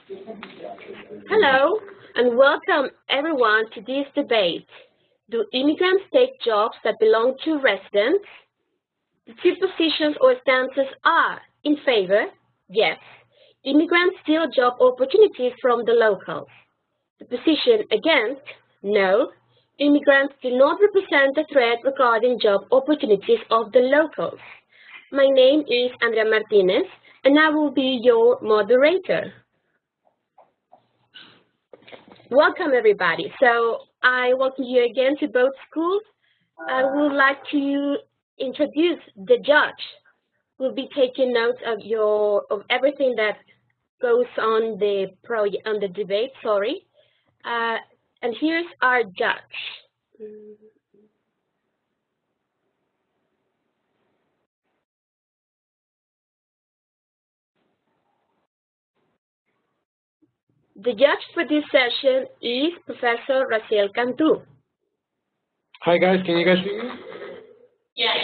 Hello, and welcome everyone to this debate. Do immigrants take jobs that belong to residents? The two positions or stances are: in favor, yes, immigrants steal job opportunities from the locals. The position against, no, immigrants do not represent a threat regarding job opportunities of the locals. My name is Andrea Martinez, and I will be your moderator. Welcome, everybody. So I welcome you again to both schools. I would like to introduce the judge. We'll be taking notes of everything that goes on the debate. Sorry, and here's our judge. The judge for this session is Professor Raciel Cantu. Hi guys, can you guys see me? Yes.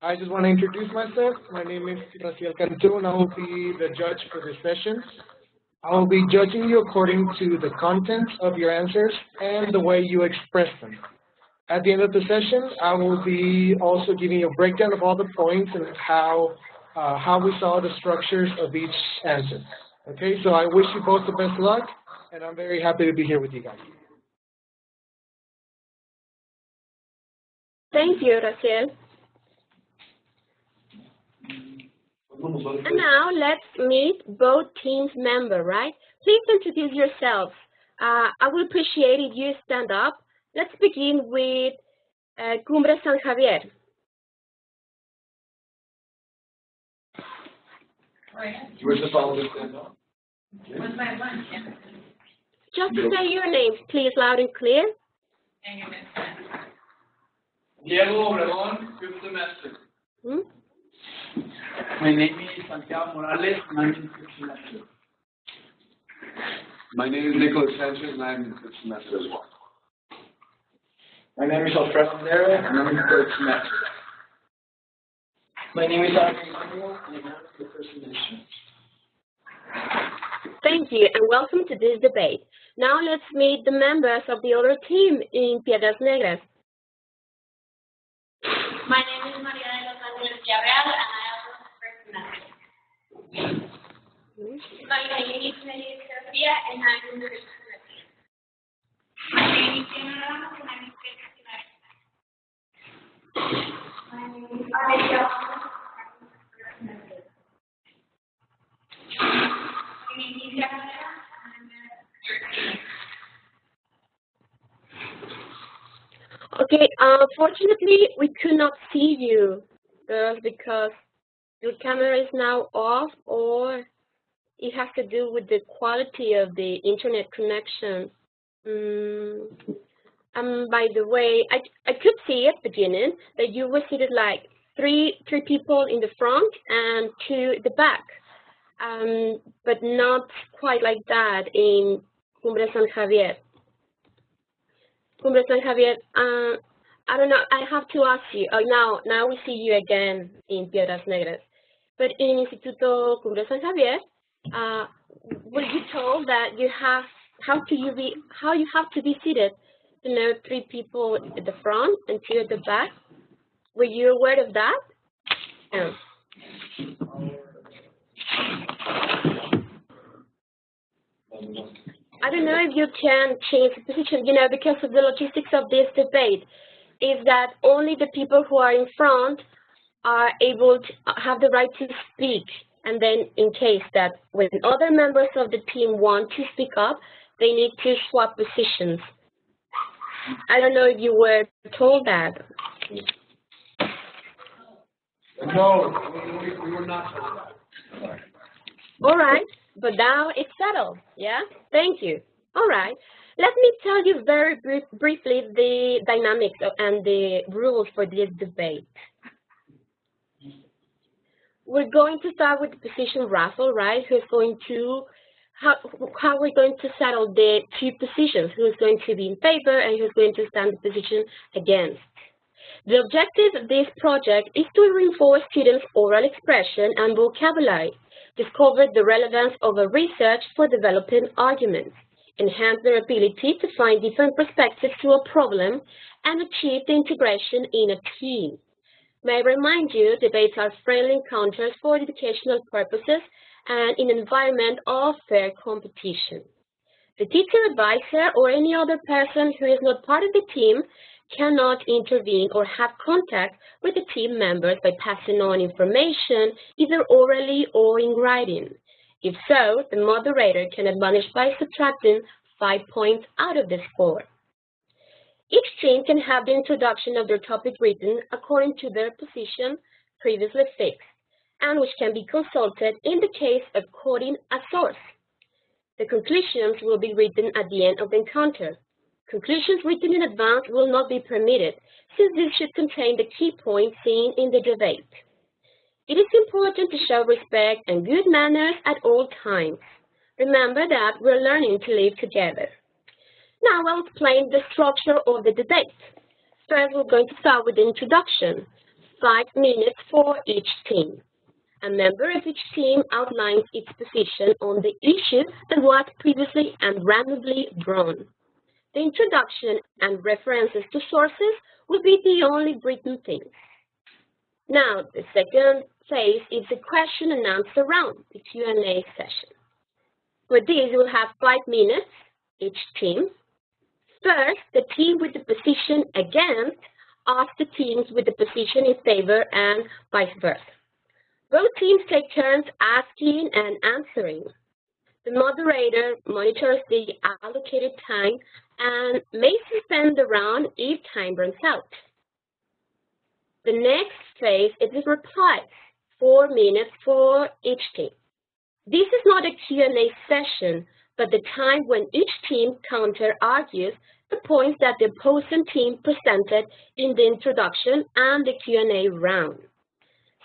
I just want to introduce myself. My name is Raciel Cantu, and I will be the judge for this session. I will be judging you according to the content of your answers and the way you express them. At the end of the session, I will be also giving you a breakdown of all the points and how we saw the structures of each answer. Okay, so I wish you both the best luck, and I'm very happy to be here with you guys. Thank you, Raciel. And now let's meet both teams' members, right? Please introduce yourselves. I would appreciate if you stand up. Let's begin with Cumbres San Javier. We're supposed to stand up. Just to say your names, please, loud and clear. Diego Obregón, 5th semester. My name is Santiago Morales, and I'm in 5th semester. My name is Nicholas Sanchez, and I'm in 5th semester as well. My name is Alfredo Nero, and I'm in 3rd semester. My name is Javier, and I'm in the 1st semester. Thank you, and welcome to this debate. Now let's meet the members of the other team in Piedras Negras. My name is Maria de los Ángeles Javier, and I am in the 1st semester. My name is Maria Sofia, and I'm in the 5th semester. My name is Diana Ramos, and I'm in 5th semester. My name is Alicia Ramos, and I'm in 1st semester. My name is Javier, and I'm in 3rd semester. Okay, unfortunately, we could not see you, girls, because your camera is now off, or it has to do with the quality of the internet connection. By the way, I could see at the beginning that you were seated like three people in the front and 2 at the back, but not quite like that in Cumbres San Javier. Cumbres San Javier, I don't know, I have to ask you, now we see you again in Piedras Negras, but in Instituto Cumbres San Javier, were you told that you have, how you have to be seated, 3 people at the front and 2 at the back? Were you aware of that? No. I don't know if you can change the position, because of the logistics of this debate, is that only the people who are in front are able to have the right to speak. And then in case that when other members of the team want to speak up, they need to swap positions. I don't know if you were told that. No, we were not told that. All right. But now it's settled, yeah? Thank you. All right. Let me tell you very briefly the dynamics and the rules for this debate. We're going to start with the position raffle, right? Who's going to, how we're going to settle the 2 positions, who's going to be in favor and who's going to stand the position against. The objective of this project is to reinforce students' oral expression and vocabulary. discover the relevance of a research for developing arguments, enhance their ability to find different perspectives to a problem, and achieve the integration in a team. May I remind you, debates are friendly encounters for educational purposes and in an environment of fair competition. The teacher advisor or any other person who is not part of the team cannot intervene or have contact with the team members by passing on information either orally or in writing. If so, the moderator can admonish by subtracting 5 points out of the score. Each team can have the introduction of their topic written according to their position previously fixed, and which can be consulted in the case of quoting a source. The conclusions will be written at the end of the encounter. Conclusions written in advance will not be permitted, since these should contain the key points seen in the debate. It is important to show respect and good manners at all times. Remember that we're learning to live together. Now I'll explain the structure of the debate. First, we're going to start with the introduction, 5 minutes for each team. A member of each team outlines its position on the issue that was previously and randomly drawn. The introduction and references to sources will be the only written things. Now, the second phase is the question and answer round, the Q&A session. For this, you will have 5 minutes, each team. First, the team with the position against asks the teams with the position in favor and vice versa. Both teams take turns asking and answering. The moderator monitors the allocated time and may suspend the round if time runs out. The next phase is the replies, 4 minutes for each team. This is not a Q&A session, but the time when each team counter-argues the points that the opposing team presented in the introduction and the Q&A round.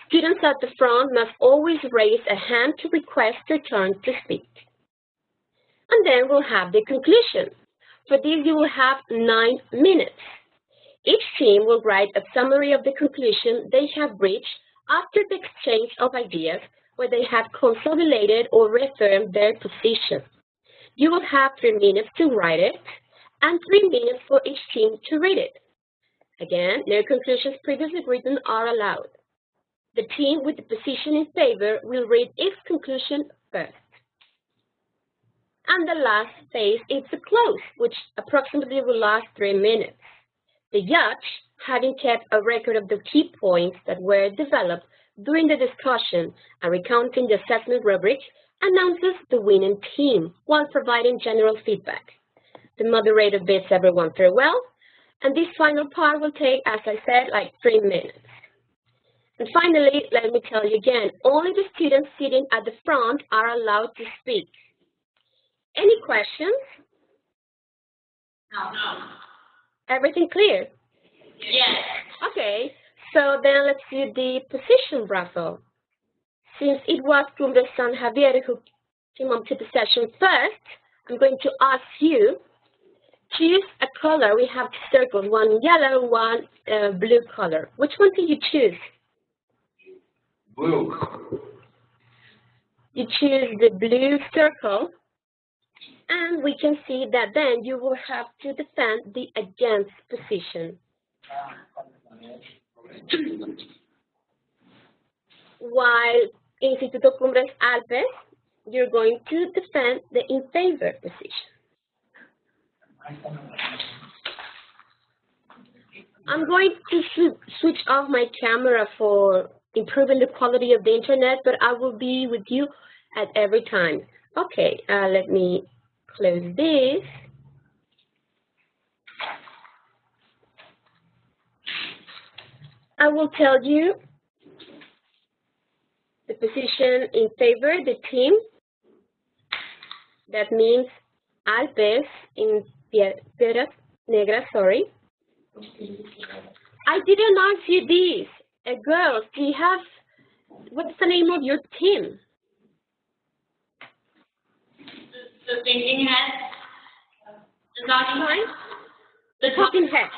Students at the front must always raise a hand to request their turn to speak. And then we'll have the conclusion. For this, you will have 9 minutes. Each team will write a summary of the conclusion they have reached after the exchange of ideas where they have consolidated or reaffirmed their position. You will have 3 minutes to write it and 3 minutes for each team to read it. Again, no conclusions previously written are allowed. The team with the position in favor will read its conclusion first. And the last phase is the close, which approximately will last 3 minutes. The judge, having kept a record of the key points that were developed during the discussion and recounting the assessment rubric, announces the winning team while providing general feedback. The moderator bids everyone farewell, and this final part will take, as I said, like 3 minutes. And finally, let me tell you again, only the students sitting at the front are allowed to speak. Any questions? No. Everything clear? Yes. Okay, so then let's do the position raffle. Since it was Cumbres and Javier who came up to the session first, I'm going to ask you, choose a color. We have circles, one yellow, one blue color. Which one did you choose? Blue. You choose the blue circle, and we can see that then you will have to defend the against position. While Instituto Cumbres Alpes, you're going to defend the in favor position. I'm going to switch off my camera for improving the quality of the internet, but I will be with you at every time. Okay, let me close this. I will tell you the position in favor, the team. That means Alpes in Piedras, Negras, sorry. I didn't ask you this. Girls, do you have, what's the name of your team? The thinking head. The talking head. The Talking Head.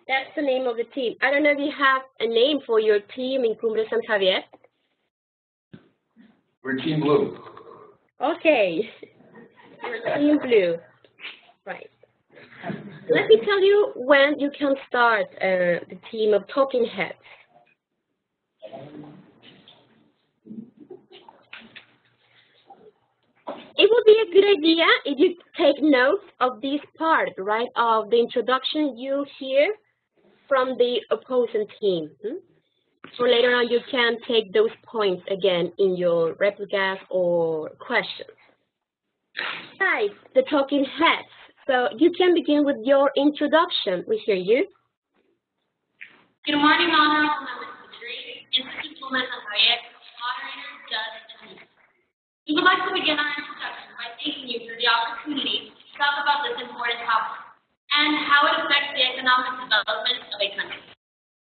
That's the name of the team. I don't know if you have a name for your team in Cumbres and Javier. We're Team Blue. Okay. You're Team Blue. Right. Let me tell you when you can start the team of talking heads. It would be a good idea if you take note of this part, right, of the introduction you hear from the opposing team. So later on you can take those points again in your replicas or questions. Right, the talking heads. So you can begin with your introduction. We hear you. Good morning, honorable members of the jury, institutional and Javier, moderator, judge, and me. We would like to begin our introduction by thanking you for the opportunity to talk about this important topic and how it affects the economic development of a country.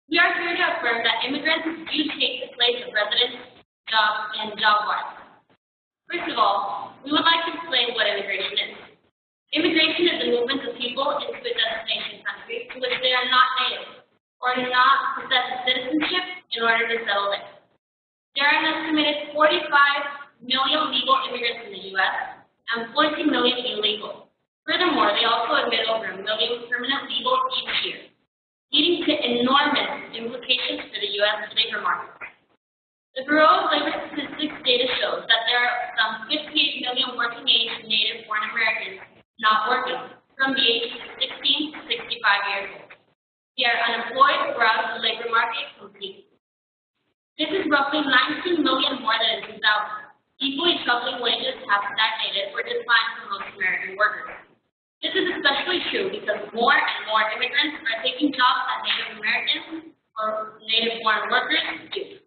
We are here to affirm that immigrants do take the place of residents, jobs, and job markets. First of all, we would like to explain what immigration is. Immigration is the movement of people into a destination country to which they are not native or do not possess citizenship in order to settle there. There are an estimated 45 million legal immigrants in the U.S. and 14 million illegal. Furthermore, they also admit over 1 million permanent legal each year, leading to enormous implications for the U.S. labor market. The Bureau of Labor Statistics data shows that there are some 58 million working-age Native born Americans not working from the ages of 16 to 65 years old. They are unemployed or out of the labor market completely. This is roughly 19 million more than in 2000. Equally troubling wages have stagnated or declined for most American workers. This is especially true because more and more immigrants are taking jobs that Native Americans or Native-born workers do.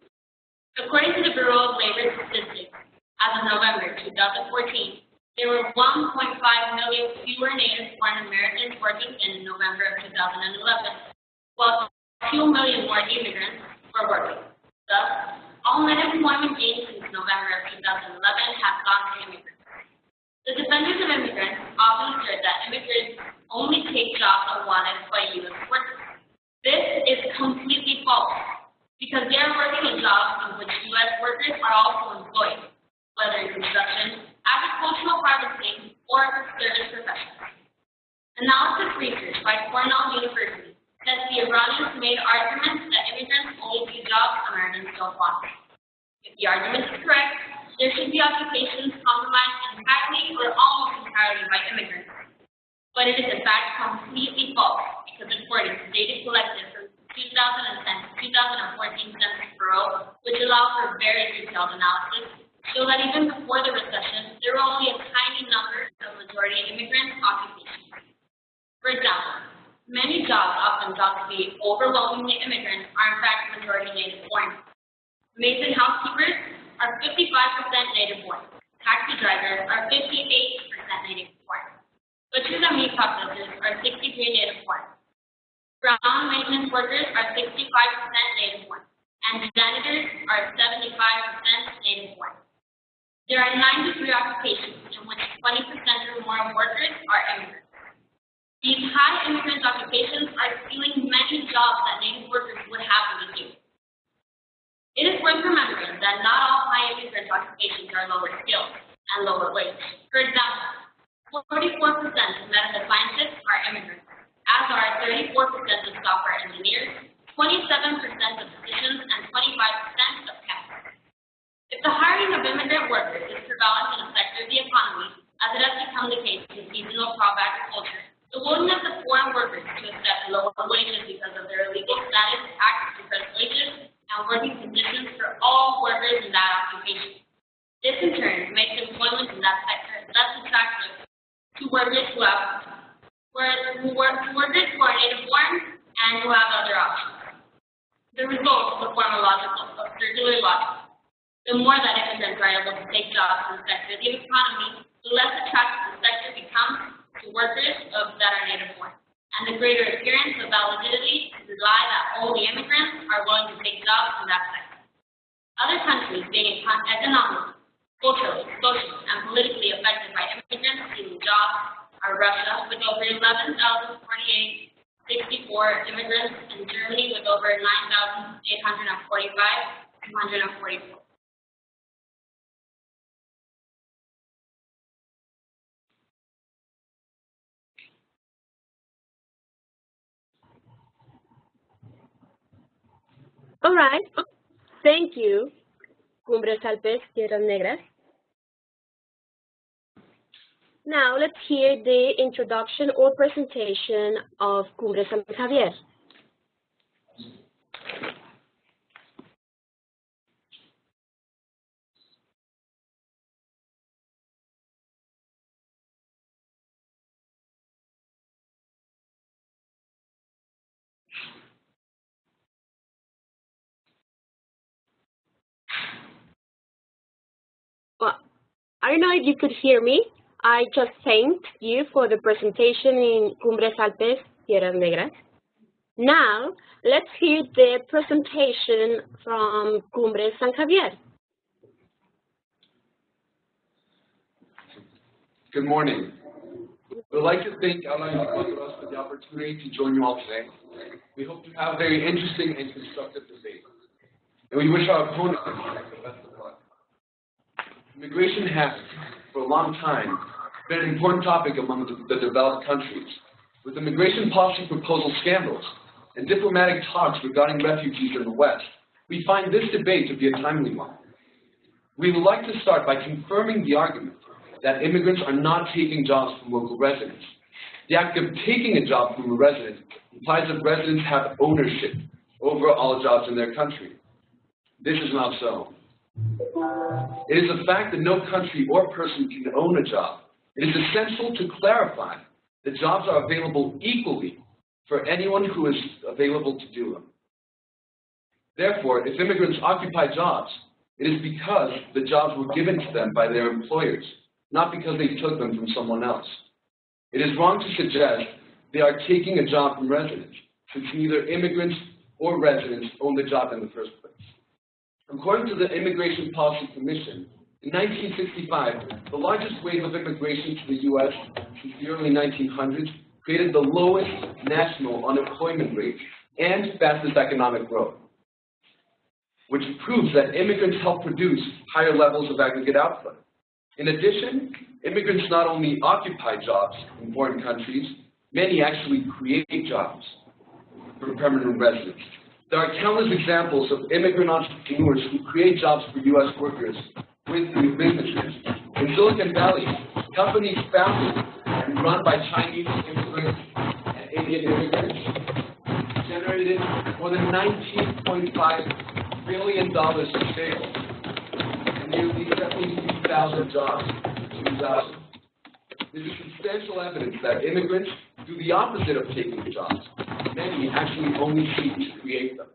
According to the Bureau of Labor Statistics, as of November 2014, there were 1.5 million fewer Native-born Americans working in November of 2011, while 2 million more immigrants were working. Thus, all net employment gains since November of 2011 have gone to immigrants. The defenders of immigrants often assert that immigrants only take jobs wanted by U.S. workers. This is completely false, because they are working in jobs in which U.S. workers are also employed, whether in construction, agricultural harvesting, or service professions. Analysis research by Cornell University says the Iranians made arguments that immigrants only do jobs Americans don't want. If the argument is correct, there should be occupations compromised entirely or almost entirely by immigrants. But it is in fact completely false, because according to data collected from 2010 to 2014 Census Bureau, which allow for very detailed analysis, show that even before the recession, there were only a tiny number of majority immigrant occupations. For example, many jobs often thought to be overwhelmingly immigrant are in fact majority native-born. Maids and housekeepers are 55% native-born. Taxi drivers are 58% native-born. Butchers and meat processors are 63% native-born. Ground maintenance workers are 65% native-born, and janitors are 75% native-born. There are 93 occupations in which 20% or more of workers are immigrants. These high immigrant occupations are stealing many jobs that native workers would happily do. It is worth remembering that not all high immigrant occupations are lower skilled and lower wage. For example, 44% of medical scientists are immigrants, as are 34% of software engineers, 27% of physicians, and 25% of chemists. If the hiring of immigrant workers is prevalent in a sector of the economy, as it has become the case in seasonal crop agriculture, the willingness of foreign workers to accept lower wages because of their illegal status acts to depress wages and working conditions for all workers in that occupation. This in turn makes employment in that sector less attractive to workers who are native-born and who have other options. The result is a form of circular logic. The more that immigrants are able to take jobs in the sector of the economy, the less attractive the sector becomes to workers that are native-born, and the greater appearance of validity to the lie that only immigrants are willing to take jobs in that sector. Other countries being economically, culturally, socially, and politically affected by immigrants stealing jobs are Russia with over 11,064 immigrants, and Germany with over 9,845, 244. All right. Thank you, Cumbres, Alpes, Piedras, Negras. Now let's hear the introduction or presentation of Cumbres and Javier. Well, I don't know if you could hear me. I just thanked you for the presentation in Cumbres, Alpes, Piedras, Negras. Now, let's hear the presentation from Cumbres and Javier. Good morning. We'd like to thank Piedras for the opportunity to join you all today. We hope to have a very interesting and constructive debate. And we wish our opponents the best of luck. Immigration has, for a long time, been an important topic among the developed countries. With immigration policy proposal scandals and diplomatic talks regarding refugees in the West, we find this debate to be a timely one. We would like to start by confirming the argument that immigrants are not taking jobs from local residents. The act of taking a job from a resident implies that residents have ownership over all jobs in their country. This is not so. It is a fact that no country or person can own a job. It is essential to clarify that jobs are available equally for anyone who is available to do them. Therefore, if immigrants occupy jobs, it is because the jobs were given to them by their employers, not because they took them from someone else. It is wrong to suggest they are taking a job from residents, since neither immigrants or residents own the job in the first place. According to the Immigration Policy Commission, in 1965, the largest wave of immigration to the U.S. since the early 1900s created the lowest national unemployment rate and fastest economic growth, which proves that immigrants help produce higher levels of aggregate output. In addition, immigrants not only occupy jobs in foreign countries, many actually create jobs for permanent residents. There are countless examples of immigrant entrepreneurs who create jobs for U.S. workers with new businesses. In Silicon Valley, companies founded and run by Chinese immigrants and Indian immigrants generated more than $19.5 billion in sales and nearly 72,000 jobs in 2000. This is substantial evidence that immigrants do the opposite of taking jobs. Many actually only seek to create them.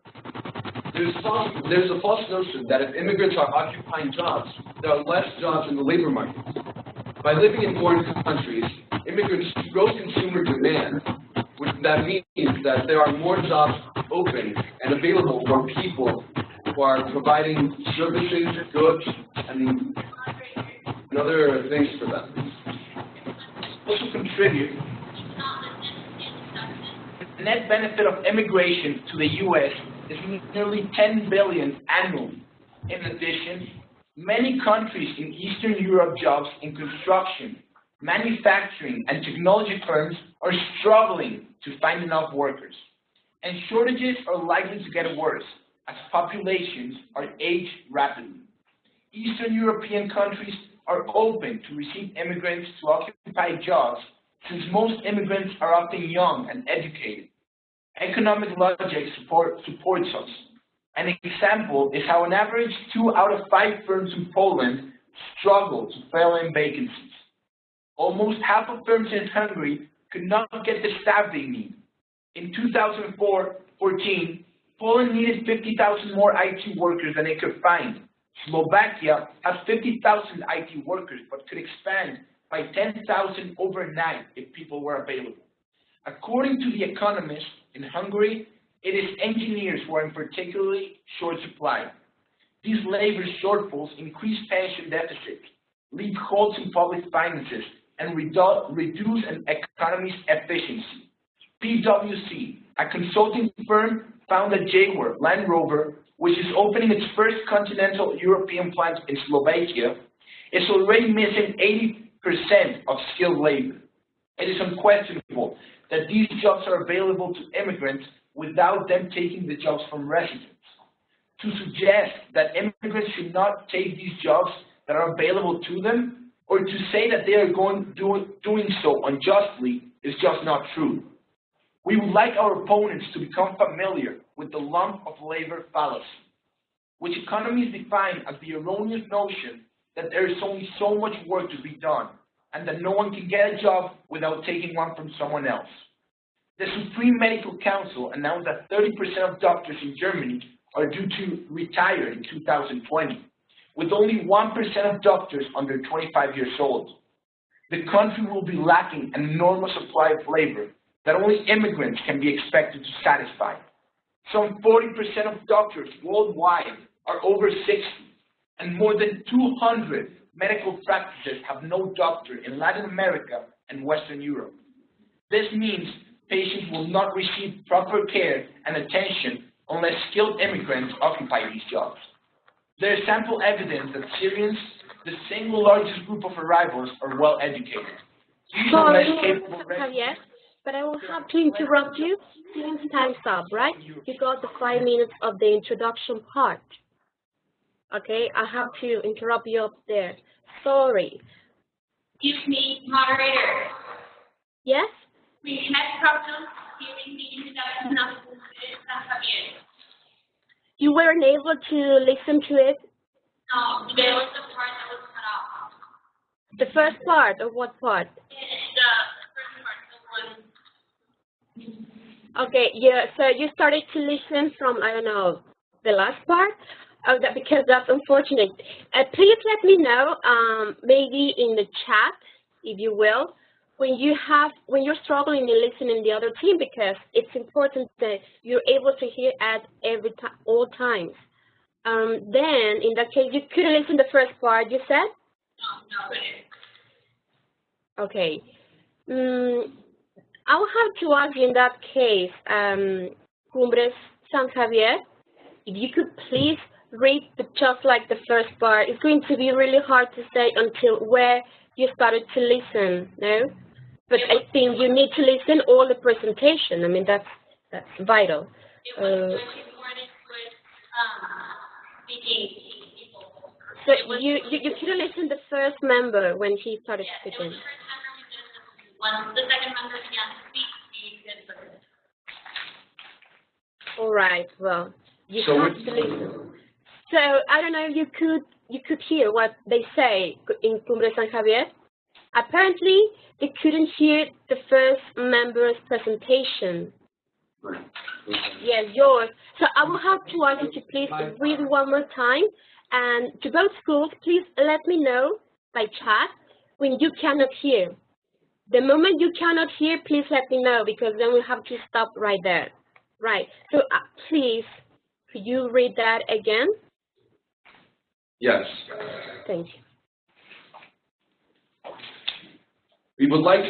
There's a false notion that if immigrants are occupying jobs, there are less jobs in the labor market. By living in foreign countries, immigrants grow consumer demand, that means that there are more jobs open and available for people who are providing services, goods, and other things for them. Also contribute. The net benefit of immigration to the U.S. is nearly $10 billion annually. In addition, many countries in Eastern Europe jobs in construction, manufacturing, and technology firms are struggling to find enough workers. And shortages are likely to get worse as populations are aged rapidly. Eastern European countries are open to receive immigrants to occupy jobs since most immigrants are often young and educated. Economic logic supports us. An example is how on average 2 out of 5 firms in Poland struggle to fill in vacancies. Almost half of firms in Hungary could not get the staff they need. In 2014, Poland needed 50,000 more IT workers than it could find. Slovakia has 50,000 IT workers but could expand by 10,000 overnight if people were available. According to The Economist, in Hungary, it is engineers who are in particularly short supply. These labor shortfalls increase pension deficits, lead holes in public finances, and reduce an economy's efficiency. PwC, a consulting firm, found that Jaguar Land Rover, which is opening its first continental European plant in Slovakia, is already missing 80% of skilled labor. It is unquestionable that these jobs are available to immigrants without them taking the jobs from residents. to suggest that immigrants should not take these jobs that are available to them, or to say that they are doing so unjustly is just not true. We would like our opponents to become familiar with the lump of labor fallacy, which economists define as the erroneous notion that there is only so much work to be done and that no one can get a job without taking one from someone else. The Supreme Medical Council announced that 30% of doctors in Germany are due to retire in 2020, with only 1% of doctors under 25 years old. The country will be lacking an enormous supply of labor that only immigrants can be expected to satisfy. Some 40% of doctors worldwide are over 60, and more than 200 medical practices have no doctor in Latin America and Western Europe. This means patients will not receive proper care and attention unless skilled immigrants occupy these jobs. There is ample evidence that Syrians, the single largest group of arrivals, are well educated. These are less capable Javier, but I will have to interrupt you since time's up, right? You got the 5 minutes of the introduction part. Okay, I have to interrupt you up there. Sorry. Excuse me, moderator. Yes? We had problems hearing the introduction of Javier. You weren't able to listen to it? No, there was the part that was cut off. The first part, or what part? The first part, the one. Okay, yeah, so you started to listen from, I don't know, the last part? Oh, because that's unfortunate. Please let me know, maybe in the chat, if you will, when you're struggling to listen in the other team, because it's important that you're able to hear at all times. Then, in that case, you couldn't listen the first part, you said? No. Okay. I'll have to ask you in that case, Cumbres San Javier, if you could please read just like the first part. It's going to be really hard to say until where you started to listen, no? But I think you need to listen all the presentation. I mean, that's vital. It was recorded with speaking people. So you couldn't listen the first member when he started speaking. It was the first member we did this. Once the second member began to speak, we did listen. All right. Well, you have to listen. So I don't know if you could hear what they say in Cumbres San Javier. Apparently, they couldn't hear the first member's presentation. Yes, yours. So I will have to ask you to please read one more time. And to both schools, please let me know by chat when you cannot hear. The moment you cannot hear, please let me know, because then we'll have to stop right there. Right. So please, could you read that again? Yes. Thank you. We would like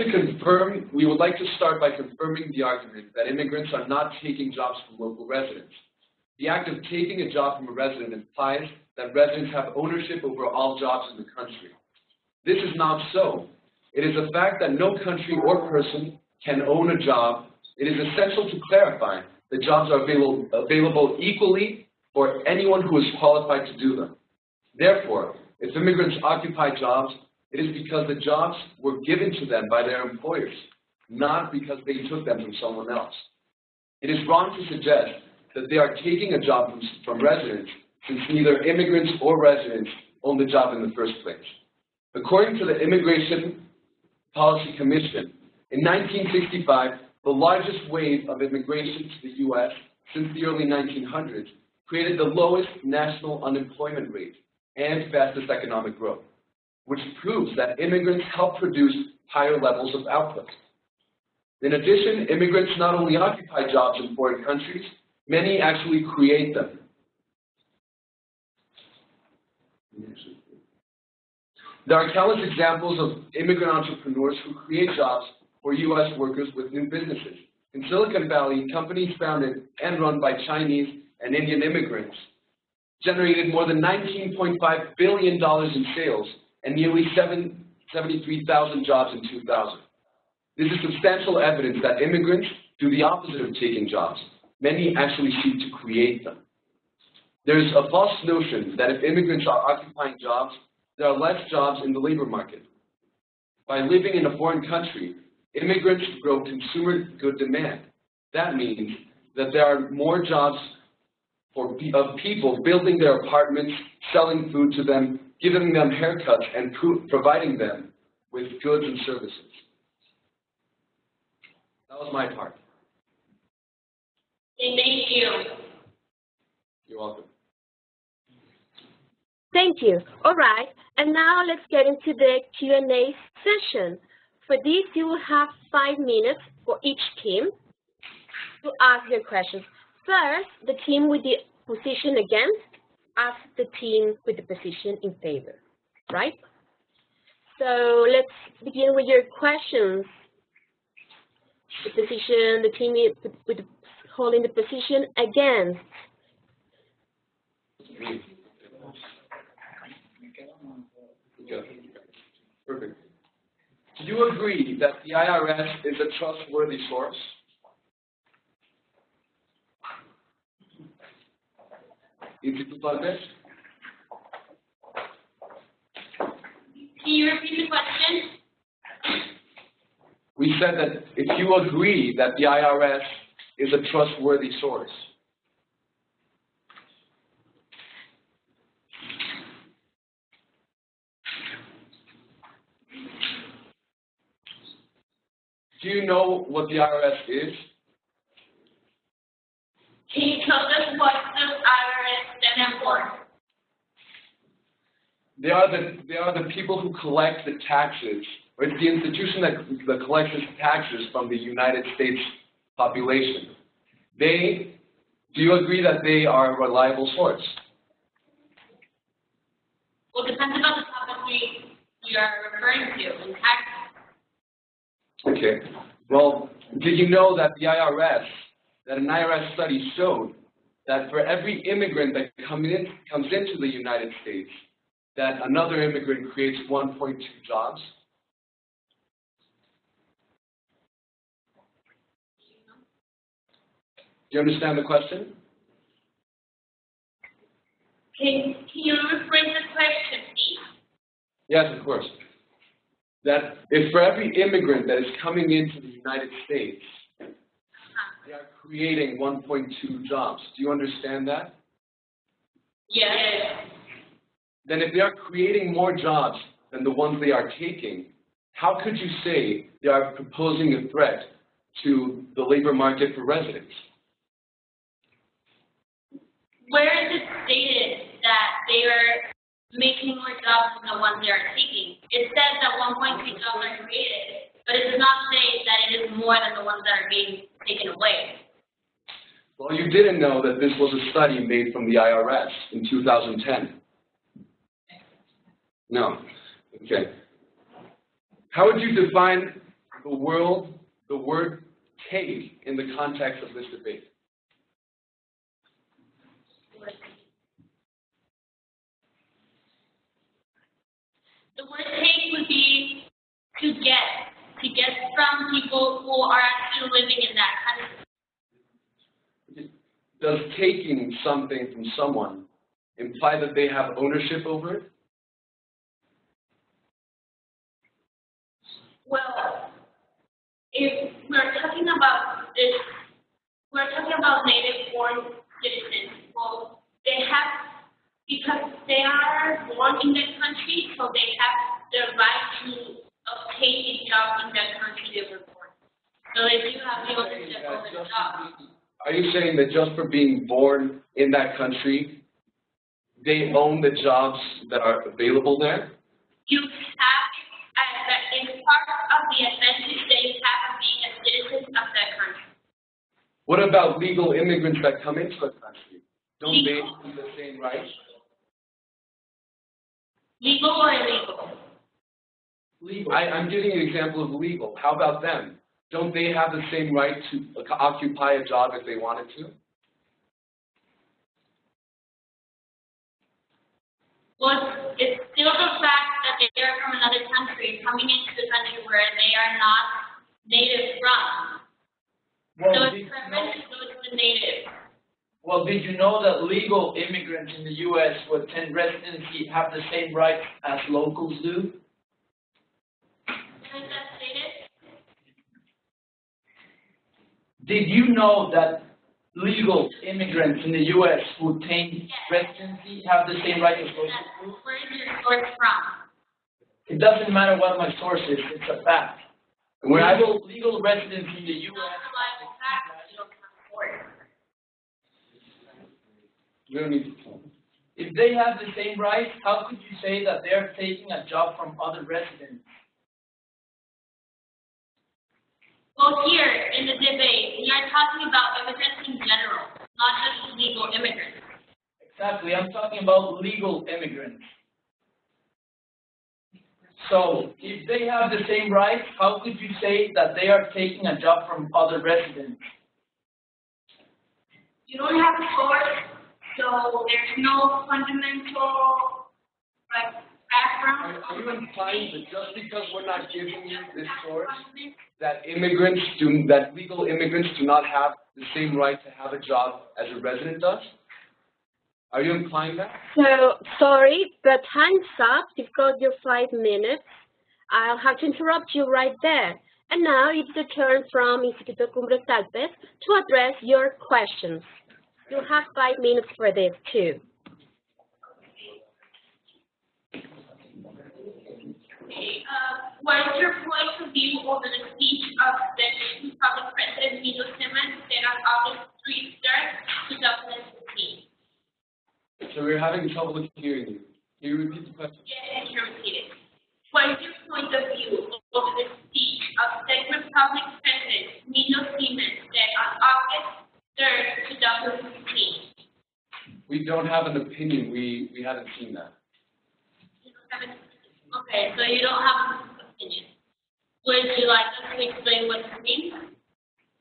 to start by confirming the argument that immigrants are not taking jobs from local residents. The act of taking a job from a resident implies that residents have ownership over all jobs in the country. This is not so. It is a fact that no country or person can own a job. It is essential to clarify that jobs are available equally for anyone who is qualified to do them. Therefore, if immigrants occupy jobs, it is because the jobs were given to them by their employers, not because they took them from someone else. It is wrong to suggest that they are taking a job from residents, since neither immigrants or residents own the job in the first place. According to the Immigration Policy Commission, in 1965, the largest wave of immigration to the U.S. since the early 1900s created the lowest national unemployment rate and fastest economic growth, which proves that immigrants help produce higher levels of output. In addition, immigrants not only occupy jobs in foreign countries, many actually create them. There are countless examples of immigrant entrepreneurs who create jobs for U.S. workers with new businesses. In Silicon Valley, companies founded and run by Chinese and Indian immigrants generated more than $19.5 billion in sales and nearly 73,000 jobs in 2000. This is substantial evidence that immigrants do the opposite of taking jobs. Many actually seek to create them. There's a false notion that if immigrants are occupying jobs, there are less jobs in the labor market. By living in a foreign country, immigrants grow consumer good demand. That means that there are more jobs of people building their apartments, selling food to them, giving them haircuts, and providing them with goods and services. That was my part. Thank you. You're welcome. Thank you. All right, and now let's get into the Q&A session. For this, you will have 5 minutes for each team to ask their questions. First, the team with the position against asks the team with the position in favor, right? So let's begin with your questions. The position, the team with holding the position against. Perfect. Do you agree that the IRS is a trustworthy source? Can you repeat the question? We said that if you agree that the IRS is a trustworthy source. Do you know what the IRS is? Can you tell us what the IRS stands for? They are the people who collect the taxes, or it's the institution that collects the taxes from the United States population. Do you agree that they are a reliable source? Well, it depends about the topic we are referring to in taxes. Okay. Well, did you know that an IRS study showed that for every immigrant that comes into the United States, that another immigrant creates 1.2 jobs? Do you understand the question? Can you rephrase the question, please? Yes, of course. That if for every immigrant that is coming into the United States, they are creating 1.2 jobs. Do you understand that? Yes. Then if they are creating more jobs than the ones they are taking, how could you say they are proposing a threat to the labor market for residents? Where is it stated that they are making more jobs than the ones they are taking? It says that 1.2 jobs are created, but it does not say that it is more than the ones that are being taken away. Well, you didn't know that this was a study made from the IRS in 2010. No. Okay. How would you define the word take in the context of this debate? The word take would be to get from people who are actually living in that country. Does taking something from someone imply that they have ownership over it? Well, if we're talking about this, we're talking about native-born citizens. Well, they have, because they are born in that country, so they have the right to obtain a job in that country they were born. So they do have the ownership over the job. Are you saying that just for being born in that country, they own the jobs that are available there? You have, that is part of the advantage that you have of being a citizen of that country. What about legal immigrants that come into a country? Don't they Legal. have the same rights? Legal or illegal? Legal. I'm giving you an example of legal. How about them? Don't they have the same right to occupy a job if they wanted to? Well, it's still the fact that they are from another country, coming into the country where they are not native from. Well, So it's preference goes to the native. Well, did you know that legal immigrants in the U.S. who attend residency have the same rights as locals do? Isn't that stated? Did you know that legal immigrants in the U.S. who obtain residency have the same rights as locals do? Where is your source from? It doesn't matter what my source is, it's a fact. Legal residency in the It's not U.S. a reliable fact if you don't have a source. We don't need to. If they have the same rights, how could you say that they're taking a job from other residents? Well, here in the debate, we are talking about immigrants in general, not just legal immigrants. Exactly, I'm talking about legal immigrants. So, if they have the same rights, how could you say that they are taking a job from other residents? You don't have a source, so there's no fundamental, background. Are you implying that just because we're not giving you this source, that legal immigrants do not have the same right to have a job as a resident does? Are you implying that? So, sorry, but time's up. You've got your 5 minutes. I'll have to interrupt you right there. And now it's the turn from Instituto Cumbres Talpes to address your questions. You'll have 5 minutes for this, too. What is your point of view over the speech of the Republic President Milo Simmons said on August 3rd, 2015? So we're having trouble hearing you. Can you repeat the question? Yes, I can repeat it. What is your point of view over the speech of the Republic President Milo Simmons said on August 3rd, 2015? We don't have an opinion. We haven't seen that. You don't have an opinion. Okay, so you don't have an opinion. Would you like us to explain what this means?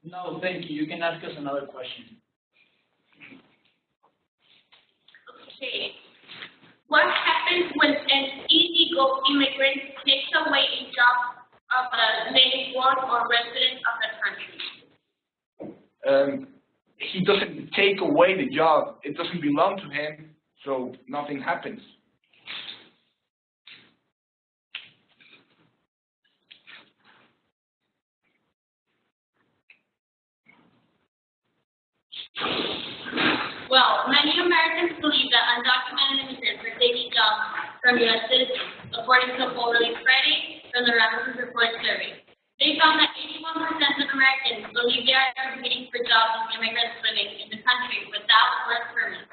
No, thank you. You can ask us another question. Okay. What happens when an illegal immigrant takes away a job of a native born or resident of the country? He doesn't take away the job. It doesn't belong to him, so nothing happens. Well, many Americans believe that undocumented immigrants are taking jobs from U.S. citizens, according to a poll released Friday from the Ramsey Report survey. They found that 81% of Americans believe they are competing for jobs with immigrants living in the country without work permits.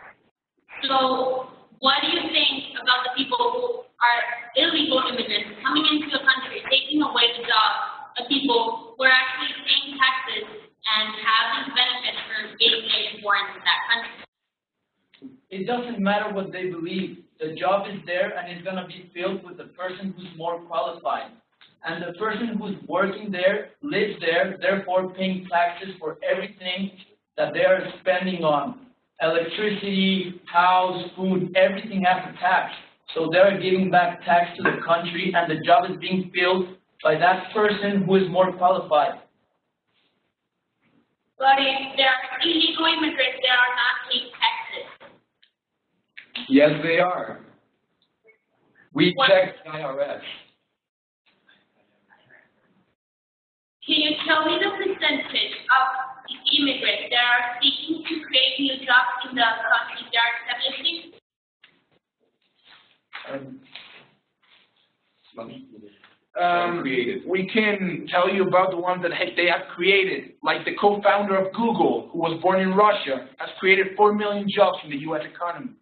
So, what do you think about the people who are illegal immigrants coming into the country, taking away the jobs of people who are actually paying taxes and have these benefits for being native born in that country? It doesn't matter what they believe. The job is there and it's going to be filled with the person who's more qualified. And the person who's working there lives there, therefore paying taxes for everything that they are spending on. Electricity, house, food, everything has a tax. So they're giving back tax to the country and the job is being filled by that person who is more qualified. But if there are illegal immigrants, they are not paying taxes. Yes, they are. We checked the IRS. Can you tell me the percentage of immigrants that are seeking to create new jobs in the country they are establishing? We can tell you about the ones that they have created, like the co-founder of Google, who was born in Russia, has created 4 million jobs in the U.S. economy.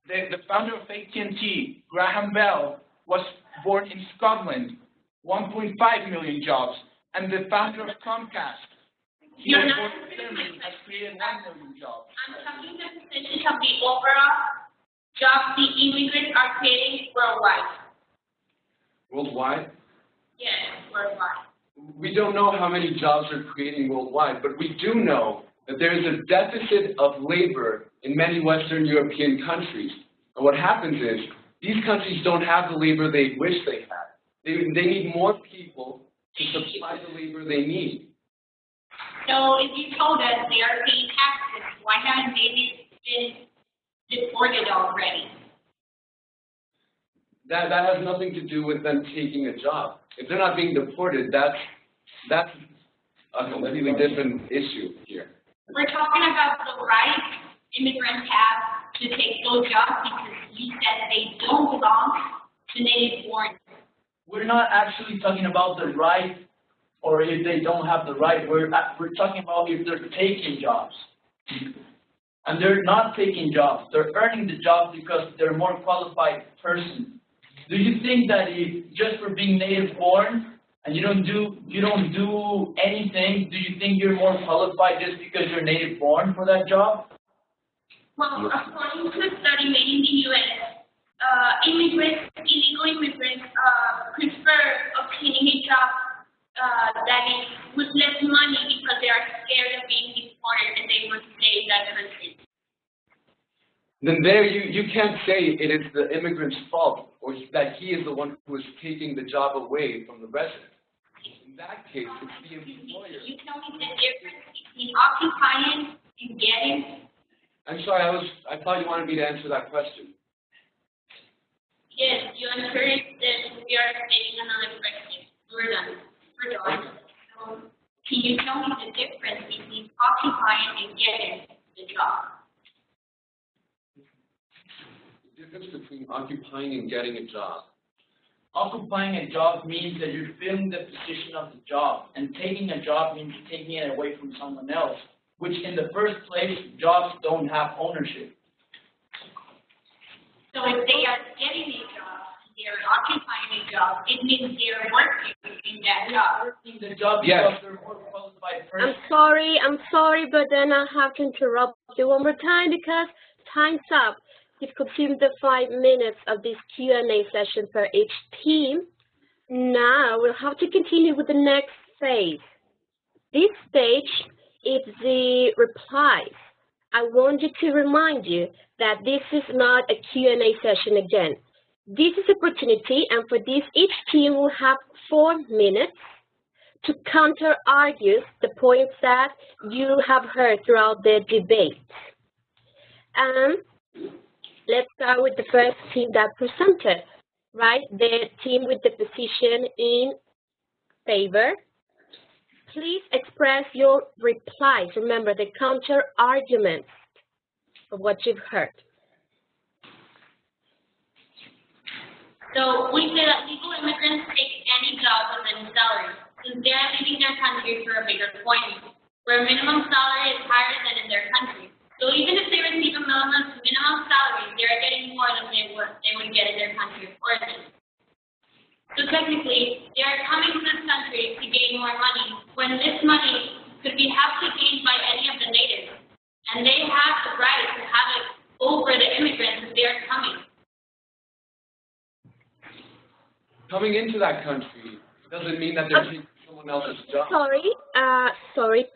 The founder of AT&T, Graham Bell, was born in Scotland, 1.5 million jobs, and the founder of Comcast, he was born in Germany, has created 1 million jobs. I'm talking the percentage of the overall jobs the immigrants are creating worldwide. Worldwide? Yes, worldwide. We don't know how many jobs are creating worldwide, but we do know that there is a deficit of labor in many Western European countries. And what happens is, these countries don't have the labor they wish they had. They need more people to supply the labor they need. So if you told us they are paying taxes, why haven't they been deported already? That has nothing to do with them taking a job. If they're not being deported, that's a completely different issue here. We're talking about the right immigrants have to take those jobs because you said they don't belong to native born. We're not actually talking about the right or if they don't have the right. We're talking about if they're taking jobs. And they're not taking jobs. They're earning the jobs because they're a more qualified person. Do you think that if just for being native born and you don't do anything, do you think you're more qualified just because you're native born for that job? Well, according to a study made in the U.S., illegal immigrants prefer obtaining a job that is with less money because they are scared of being deported and they want to stay in that country. Then there you can't say it is the immigrant's fault or that he is the one who is taking the job away from the resident. In that case, it's the employer. You tell me the difference between occupying and getting? I'm sorry, I thought you wanted me to answer that question. Yes, you answered that we are stating another question. We're done. We're done. So, can you tell me the difference between occupying and getting the job? The difference between occupying and getting a job. Occupying a job means that you're filling the position of the job, and taking a job means taking it away from someone else, which in the first place, jobs don't have ownership. So if they are getting a job, they are occupying a job, it means they are working in that job. Working the job Yes. because they're a more qualified person. I'm sorry, but then I have to interrupt you one more time because time's up. We've consumed the 5 minutes of this Q&A session for each team. Now we'll have to continue with the next phase. This stage is the replies. I wanted to remind you that this is not a Q&A session again. This is opportunity, and for this, each team will have 4 minutes to counter-argue the points that you have heard throughout the debate. Let's start with the first team that presented, right? The team with the position in favor. Please express your replies. Remember the counter arguments of what you've heard. So we say that legal immigrants take any job with any salary, since they are leaving their country for a bigger point, where minimum salary is higher than in their country. So even if they receive a minimum salary, they are getting more than they would get in their country of origin. So technically, they are coming to this country to gain more money, when this money could be happily gained by any of the natives, and they have the right to have it over the immigrants if they are coming. Coming into that country doesn't mean that they're taking someone else's job. Sorry.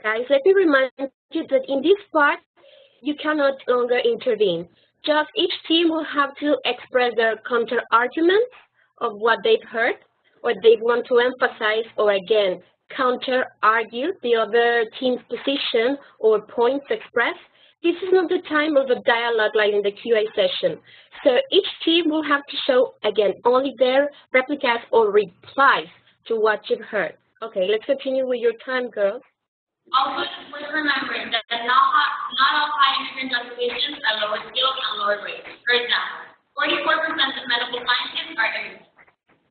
Guys, let me remind you that in this part, you cannot longer intervene. Just each team will have to express their counter-arguments of what they've heard, what they want to emphasize, or again, counter-argue the other team's position or points expressed. This is not the time of a dialogue like in the QA session. So each team will have to show, again, only their replicas or replies to what you've heard. Okay, let's continue with your time, girls. Also, it's worth remembering that not all high immigrant occupations are lower skilled and lower wage. For example, 44% of medical scientists are immigrants,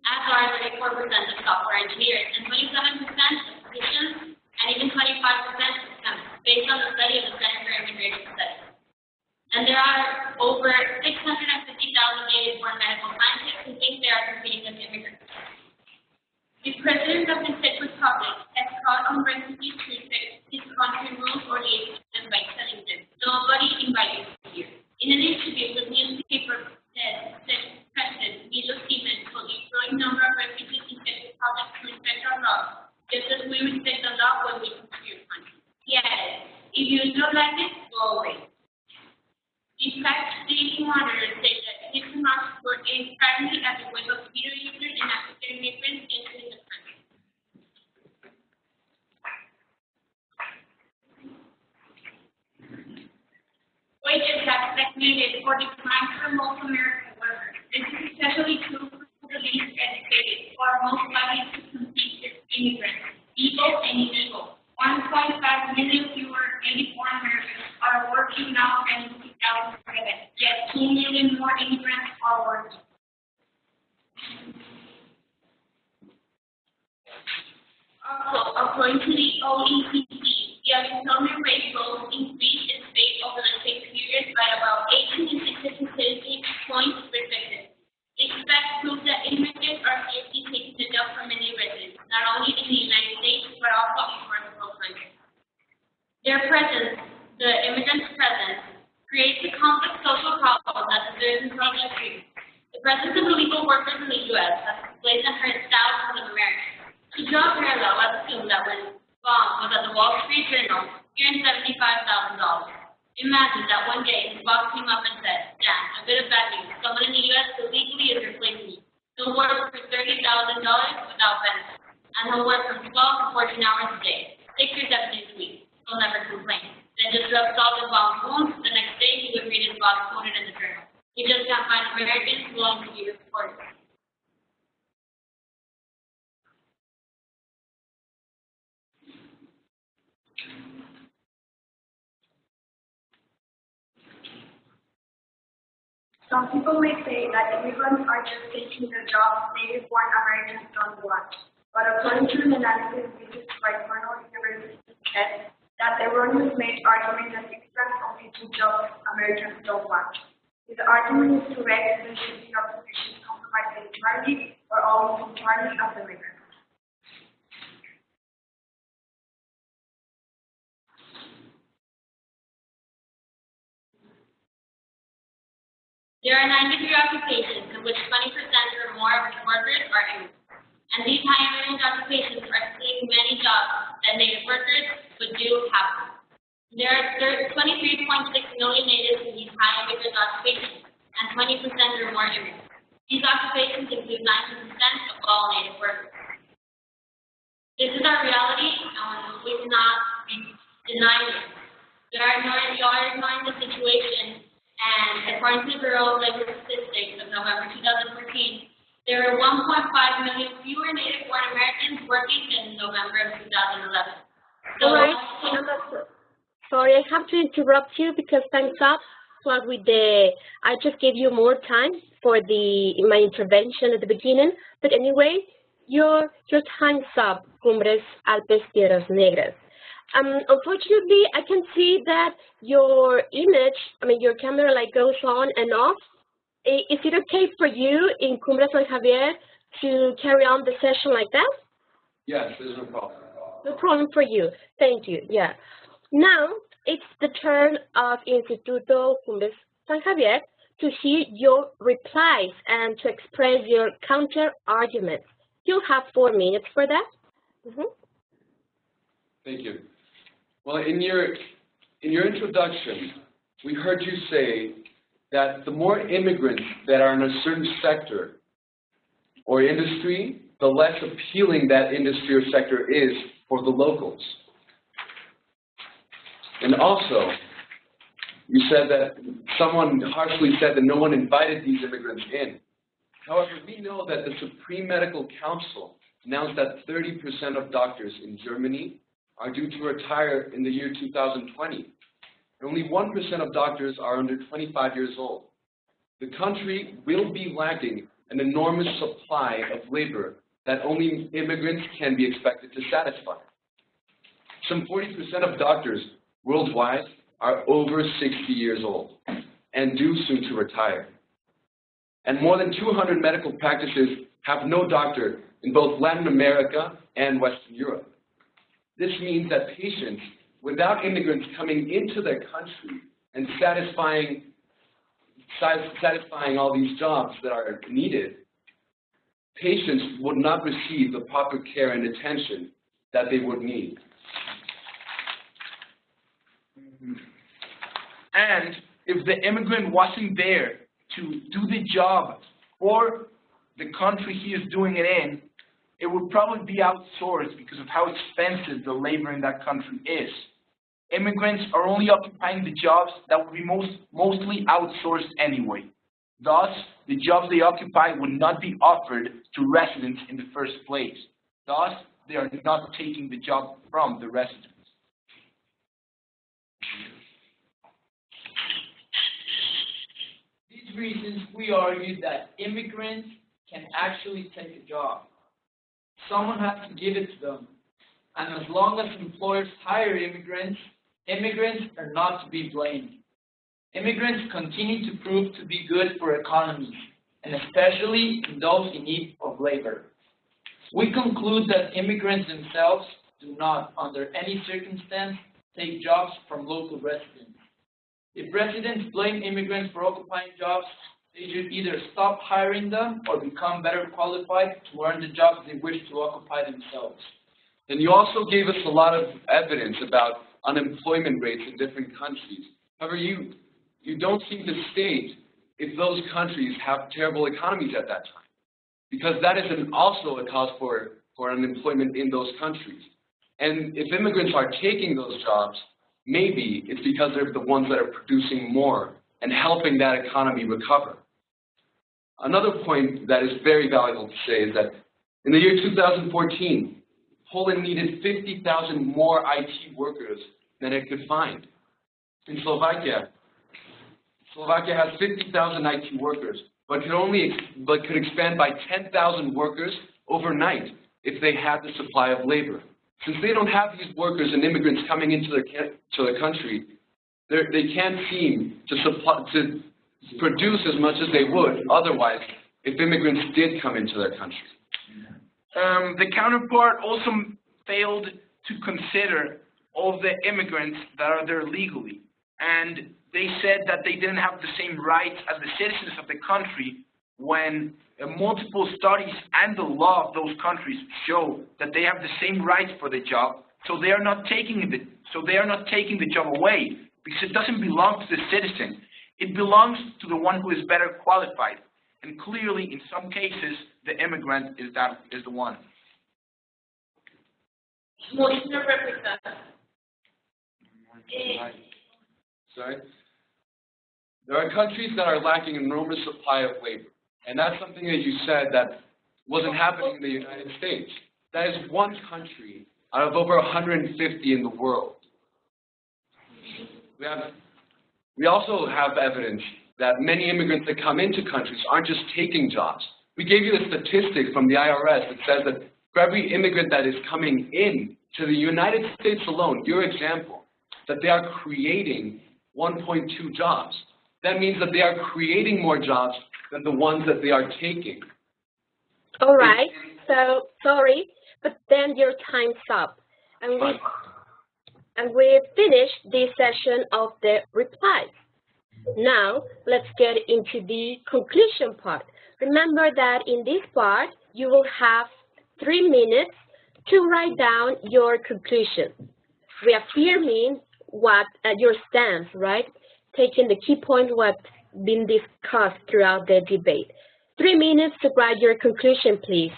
as are 34% of software engineers, and 27% of physicians, and even 25% of chemists, based on the study of the Center for Immigration Studies. And there are over 650,000 native-born medical scientists who think they are competing with immigrants. The President of the Czech Republic has called on refugees to respect his country rules or legislation by telling them, nobody invited you here. In an interview with newspaper said President, we most American workers. This is especially true for the least educated, who are most likely to compete with immigrants, legal and illegal. 1.5 million fewer native born Americans are working now than in 2007, yet 2 million more immigrants are working. Also, according to the OECD, the unemployment rate rose increased in states over the same period by about 18 and 16 percentage points respectively. These facts prove that immigrants are seriously taking the job from many residents, not only in the United States, but also in first world countries. Their presence, the immigrants' presence, creates a complex social problem that deserves immediate treatment. The presence of illegal workers in the U.S. has displaced and hurt thousands of Americans. To draw a parallel, let's assume that when Bond was at the Wall Street Journal, he earned $75,000. Imagine that one day his boss came up and said, "Dan, a bit of bad news. Someone in the U.S. illegally is replacing you. He'll work for $30,000 without benefits, and he'll work from 12 to 14 hours a day, 6 or 7 days a week. He'll never complain." Then just rub salt in Bond's wounds. The next day he would read his boss quoted in the journal. "You just can't find Americans willing to be reported." Some people may say that immigrants are just taking the jobs native-born Americans don't want. But according to an analysis visits by Cornell University said that the erroneous made argument that immigrants only do jobs Americans don't want. If the argument is correct, then should be occupations comprised entirely or almost entirely of immigrants. There are 93 occupations in which 20% or more of the workers are immigrants. And these high immigrant occupations are stealing many jobs that native workers would do happily. There are 23.6 million natives in these high immigrant occupations, and 20% or more immigrants. These occupations include 90% of all native workers. This is our reality, and we cannot deny it. We are ignoring the situation. And according to the Bureau of Labor Statistics of November 2014, there were 1.5 million fewer native-born Americans working in November of 2011. So, all right. Sorry, I have to interrupt you because time's up. But I just gave you more time for my intervention at the beginning. But anyway, your time's up, Cumbres, Alpes, Piedras, Negras. Unfortunately, I can see that your image, your camera goes on and off. Is it okay for you in Cumbres and Javier to carry on the session like that? Yes, there's no problem. No problem for you. Thank you. Yeah. Now, it's the turn of Instituto Cumbres San Javier to hear your replies and to express your counter-arguments. You'll have 4 minutes for that. Thank you. Well, in your introduction, we heard you say that the more immigrants that are in a certain sector or industry, the less appealing that industry or sector is for the locals. And also, you said that someone harshly said that no one invited these immigrants in. However, we know that the Supreme Medical Council announced that 30% of doctors in Germany are due to retire in the year 2020. And only 1% of doctors are under 25 years old. The country will be lacking an enormous supply of labor that only immigrants can be expected to satisfy. Some 40% of doctors worldwide are over 60 years old and due soon to retire. And more than 200 medical practices have no doctor in both Latin America and Western Europe. This means that patients, without immigrants coming into their country and satisfying all these jobs that are needed, patients would not receive the proper care and attention that they would need. And if the immigrant wasn't there to do the job for the country he is doing it in, it would probably be outsourced because of how expensive the labor in that country is. Immigrants are only occupying the jobs that would be mostly outsourced anyway. Thus, the jobs they occupy would not be offered to residents in the first place. Thus, they are not taking the job from the residents. These reasons, we argued that immigrants can actually take a job. Someone has to give it to them. And as long as employers hire immigrants, immigrants are not to be blamed. Immigrants continue to prove to be good for economies, and especially in those in need of labor. We conclude that immigrants themselves do not, under any circumstance, take jobs from local residents. If residents blame immigrants for occupying jobs, they should either stop hiring them or become better qualified to earn the jobs they wish to occupy themselves. And you also gave us a lot of evidence about unemployment rates in different countries. However, you don't seem to state if those countries have terrible economies at that time, because that is also a cause for unemployment in those countries. And if immigrants are taking those jobs, maybe it's because they're the ones that are producing more and helping that economy recover. Another point that is very valuable to say is that in the year 2014, Poland needed 50,000 more IT workers than it could find. In Slovakia has 50,000 IT workers, but could expand by 10,000 workers overnight if they had the supply of labor. Since they don't have these workers and immigrants coming into the country, they can't seem to produce as much as they would otherwise if immigrants did come into their country. The counterpart also failed to consider all the immigrants that are there legally. And they said that they didn't have the same rights as the citizens of the country when multiple studies and the law of those countries show that they have the same rights for the job, so they are not taking the job away because it doesn't belong to the citizen. It belongs to the one who is better qualified. And clearly, in some cases, the immigrant is the one. Sorry? There are countries that are lacking an enormous supply of labor. And that's something that you said that wasn't happening in the United States. That is one country out of over 150 in the world. We also have evidence that many immigrants that come into countries aren't just taking jobs. We gave you a statistic from the IRS that says that for every immigrant that is coming in to the United States alone, your example, that they are creating 1.2 jobs. That means that they are creating more jobs than the ones that they are taking. All right, so sorry, but then your time's up. And we've finished this session of the replies. Now, let's get into the conclusion part. Remember that in this part, you will have 3 minutes to write down your conclusion. Reaffirming what your stance, right? Taking the key point what's been discussed throughout the debate. 3 minutes to write your conclusion, please.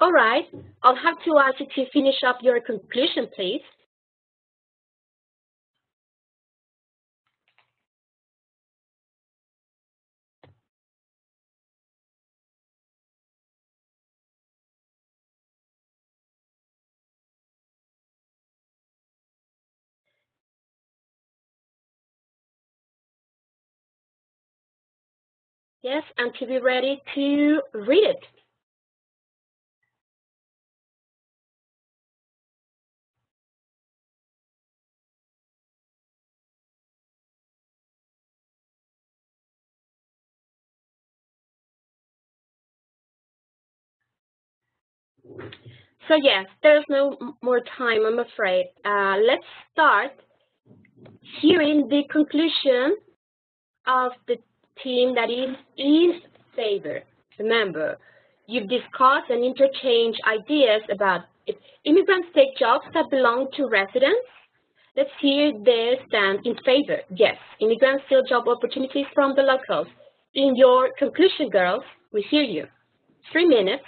All right, I'll have to ask you to finish up your conclusion, please. Yes, and to be ready to read it. So yes, there's no more time, I'm afraid. Let's start hearing the conclusion of the team that is in favor. Remember, you've discussed and interchanged ideas about if immigrants take jobs that belong to residents. Let's hear their stand in favor. Yes, immigrants steal job opportunities from the locals. In your conclusion, girls, we hear you. 3 minutes.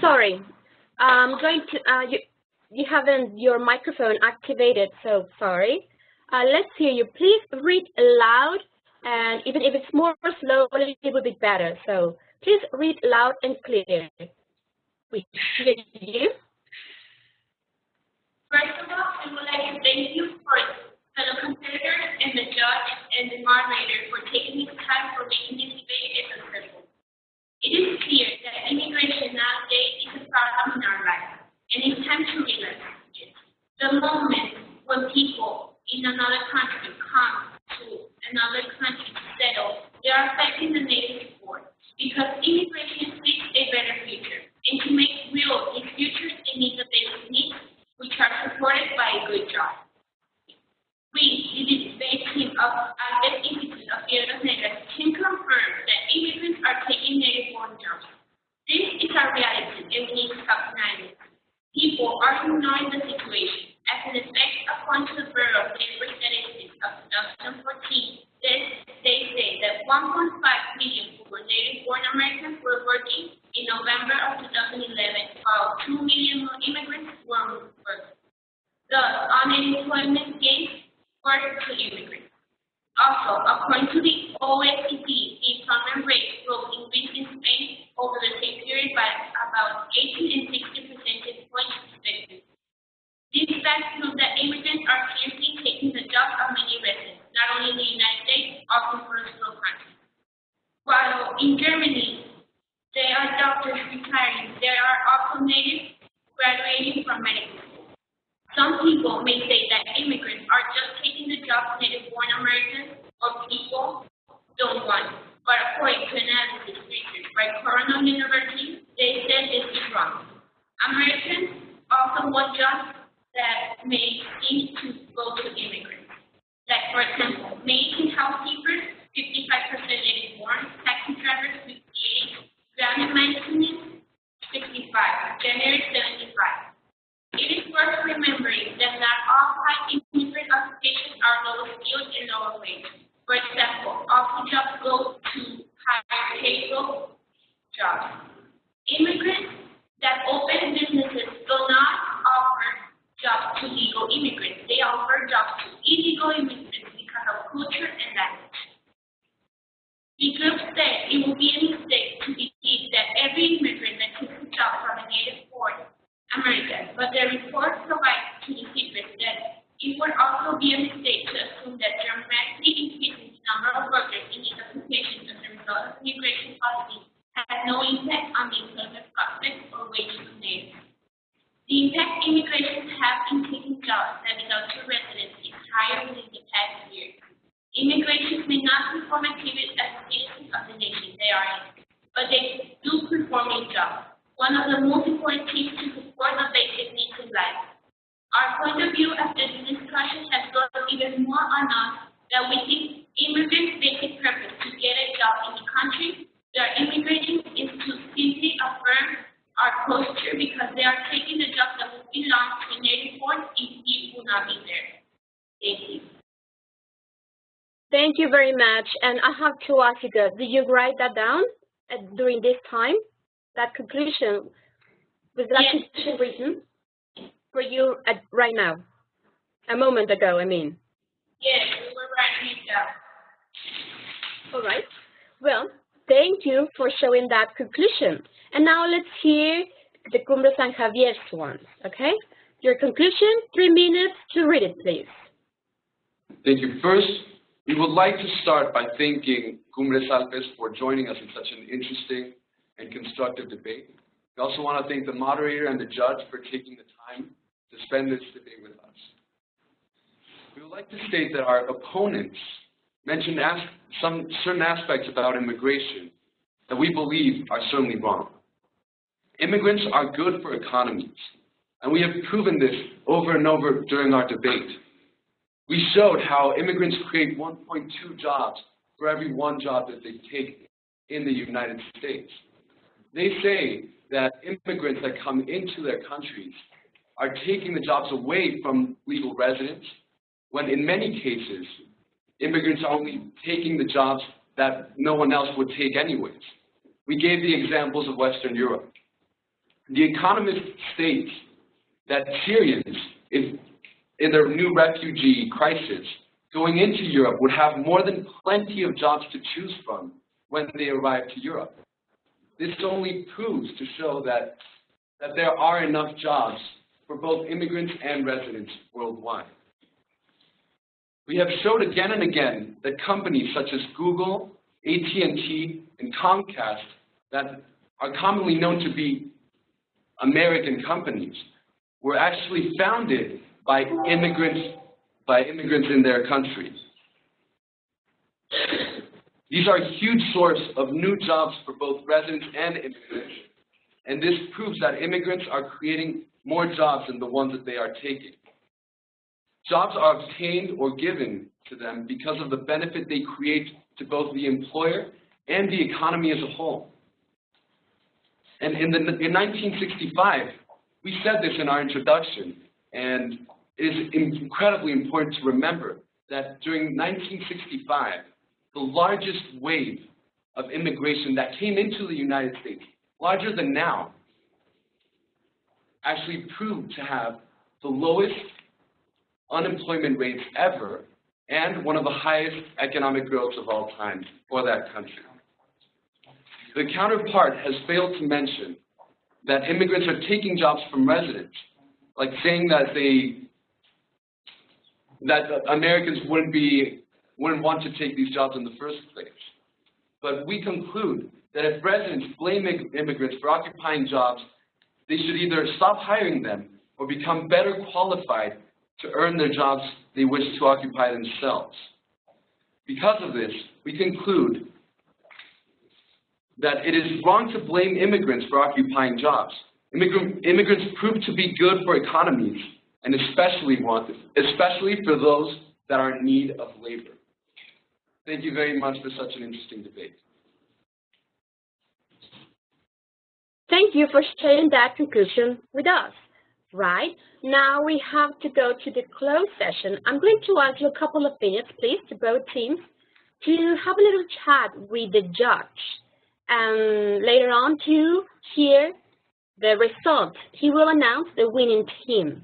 Sorry, I'm going to, you haven't your microphone activated, so sorry. Let's hear you. Please read loud, and even if it's more slowly, it will be better. So please read loud and clear. We hear you. First of all, we would like to thank you for fellow competitors and the judge and the moderator for taking this time for making this debate successful. It is clear that immigration nowadays is a problem in our lives, and it's time to realize it. The moment when people in another country come to another country to settle, they are affecting the native born because immigration seeks a better future, and to make real these futures, they need the basic needs, which are supported by a good job. We, the debate team of AMRC Institute of Piedras, Negras, can confirm that immigrants are taking native-born jobs. This is our reality, and we need to stop denying it. People are ignoring the situation. As an effect, according to the Bureau of Labor Statistics of 2014, they say that 1.5 million native-born Americans were working in November of 2011, while 2 million more immigrants were working. Thus, unemployment gains were to immigrants. Also, according to the OECD, the employment rate will increase in Spain over the same period by about 18 and 60 percentage points respectively. These facts prove that immigrants are seriously taking the jobs of many residents, not only in the United States, also in first world countries. While in Germany, there are doctors retiring, there are also natives graduating from medical school. Some people may say that immigrants are just taking the jobs native-born Americans or people don't want. But according to analysis research by Cornell University, they said this is wrong. Americans also want jobs that may seem to go to immigrants. Like, for example, maids and housekeepers, 55% native-born, taxi drivers, 58%, ground maintenance, 65%, janitors, 75%. It is worth remembering that not all high-immigrant occupations are low-skilled and lower wage. For example, office jobs go to higher payroll jobs. Immigrants that open businesses do not offer jobs to legal immigrants. They offer jobs to illegal immigrants because of culture and language. The group said it would be a mistake to believe that every immigrant that takes a job from a native-born American, but the report provides to the secret that it would also be a mistake to assume that dramatically increasing the number of workers in these occupations as a result of immigration policy has no impact on the employment prospects or wages of natives. The impact immigration have in taking jobs that belong to residents is higher within the past year. Immigrants may not perform activities as citizens of the nation they are in, but they do perform a job. One of the most important things to support the basic needs in life. Our point of view after this discussion has grown even more unknown that we think immigrants' basic purpose to get a job in the country they are immigrating is to simply affirm our almost true because they are taking the jobs that would belong to native born if it would not be there. Thank you. Thank you very much. And I have to ask you, did you write that down during this time? That conclusion, was that conclusion written for you right now? A moment ago, I mean. Yes, we were writing it down. All right. Well, thank you for showing that conclusion. And now let's hear the Cumbres and Javier's one, okay? Your conclusion, 3 minutes to read it, please. Thank you. First, we would like to start by thanking Cumbres Alpes for joining us in such an interesting and constructive debate. We also want to thank the moderator and the judge for taking the time to spend this debate with us. We would like to state that our opponents mentioned some certain aspects about immigration that we believe are certainly wrong. Immigrants are good for economies, and we have proven this over and over during our debate. We showed how immigrants create 1.2 jobs for every 1 job that they take in the United States. They say that immigrants that come into their countries are taking the jobs away from legal residents, when in many cases, immigrants are only taking the jobs that no one else would take anyways. We gave the examples of Western Europe. The Economist states that Syrians, in their new refugee crisis, going into Europe would have more than plenty of jobs to choose from when they arrive to Europe. This only proves to show that there are enough jobs for both immigrants and residents worldwide. We have showed again and again that companies such as Google, AT&T, and Comcast that are commonly known to be American companies were actually founded by immigrants in their countries. These are a huge source of new jobs for both residents and immigrants, and this proves that immigrants are creating more jobs than the ones that they are taking. Jobs are obtained or given to them because of the benefit they create to both the employer and the economy as a whole. And in 1965, we said this in our introduction, and it is incredibly important to remember that during 1965, the largest wave of immigration that came into the United States, larger than now, actually proved to have the lowest unemployment rates ever and one of the highest economic growths of all time for that country. The counterpart has failed to mention that immigrants are taking jobs from residents, like saying that Americans wouldn't want to take these jobs in the first place. But we conclude that if residents blame immigrants for occupying jobs, they should either stop hiring them or become better qualified to earn their jobs they wish to occupy themselves. Because of this, we conclude that it is wrong to blame immigrants for occupying jobs. Immigrants prove to be good for economies, and especially for those that are in need of labor. Thank you very much for such an interesting debate. Thank you for sharing that conclusion with us. Right, now we have to go to the closed session. I'm going to ask you a couple of minutes, please, to both teams, to have a little chat with the judge. And later on to hear the result. He will announce the winning team.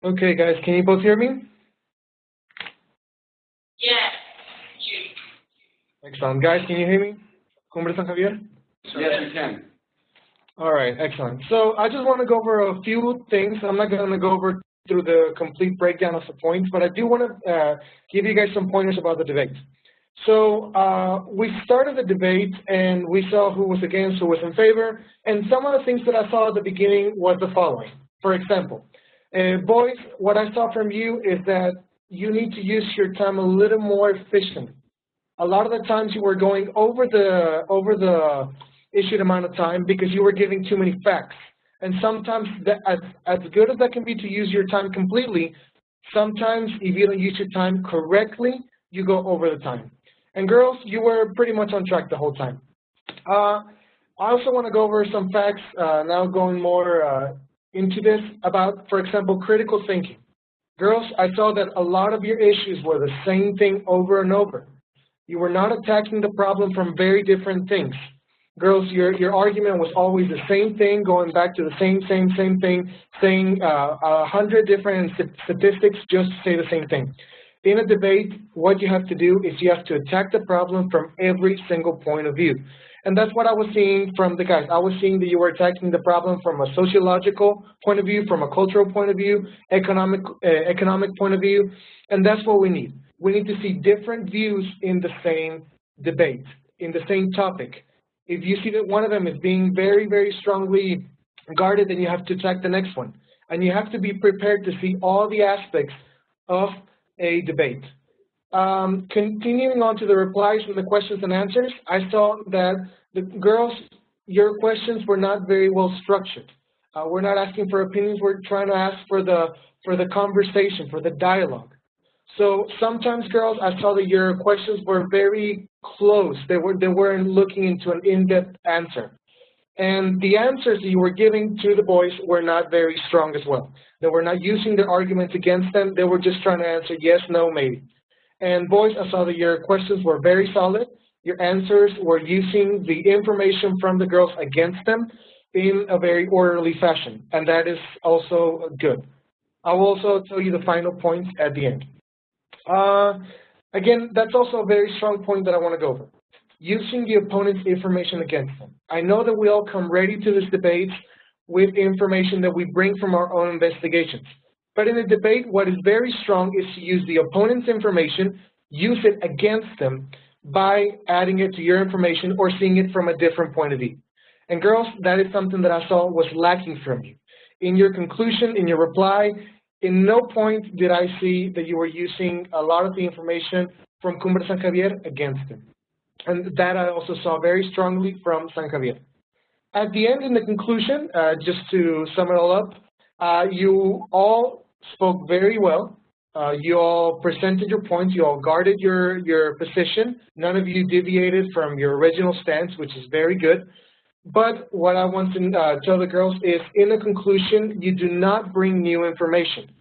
Okay, guys, can you both hear me? Yes. Excellent. Guys, can you hear me? Cumbres and Javier? Yes, we can. All right, excellent. So I just want to go over a few things. I'm not going to go over through the complete breakdown of the points, but I do want to give you guys some pointers about the debate. So we started the debate, and we saw who was against, who was in favor, and some of the things that I saw at the beginning was the following. For example, boys, what I saw from you is that you need to use your time a little more efficiently. A lot of the times you were going over the issued amount of time because you were giving too many facts. And sometimes, as good as that can be to use your time completely, sometimes if you don't use your time correctly, you go over the time. And girls, you were pretty much on track the whole time. I also want to go over some facts, now going more into this about, for example, critical thinking. Girls, I saw that a lot of your issues were the same thing over and over. You were not attacking the problem from very different things. Girls, your argument was always the same thing, going back to the same thing, saying 100 different statistics just to say the same thing. In a debate, what you have to do is you have to attack the problem from every single point of view. And that's what I was seeing from the guys. I was seeing that you were attacking the problem from a sociological point of view, from a cultural point of view, economic point of view, and that's what we need. We need to see different views in the same debate, in the same topic. If you see that one of them is being very, very strongly guarded, then you have to attack the next one. And you have to be prepared to see all the aspects of a debate. Continuing on to the replies and the questions and answers, I saw that the girls, your questions were not very well structured. We're not asking for opinions, we're trying to ask for the conversation, for the dialogue. So sometimes, girls, I saw that your questions were very close. They weren't looking into an in-depth answer. And the answers that you were giving to the boys were not very strong as well. They were not using their arguments against them. They were just trying to answer yes, no, maybe. And boys, I saw that your questions were very solid. Your answers were using the information from the girls against them in a very orderly fashion. And that is also good. I will also tell you the final points at the end. Again, that's also a very strong point that I want to go over. Using the opponent's information against them. I know that we all come ready to this debate with information that we bring from our own investigations. But in a debate, what is very strong is to use the opponent's information, use it against them by adding it to your information or seeing it from a different point of view. And girls, that is something that I saw was lacking from you. In your conclusion, in your reply, in no point did I see that you were using a lot of the information from Cumbres San Javier against them. And that I also saw very strongly from San Javier. At the end, in the conclusion, just to sum it all up, you all spoke very well. You all presented your points. You all guarded your position. None of you deviated from your original stance, which is very good. But what I want to tell the girls is, in the conclusion, you do not bring new information.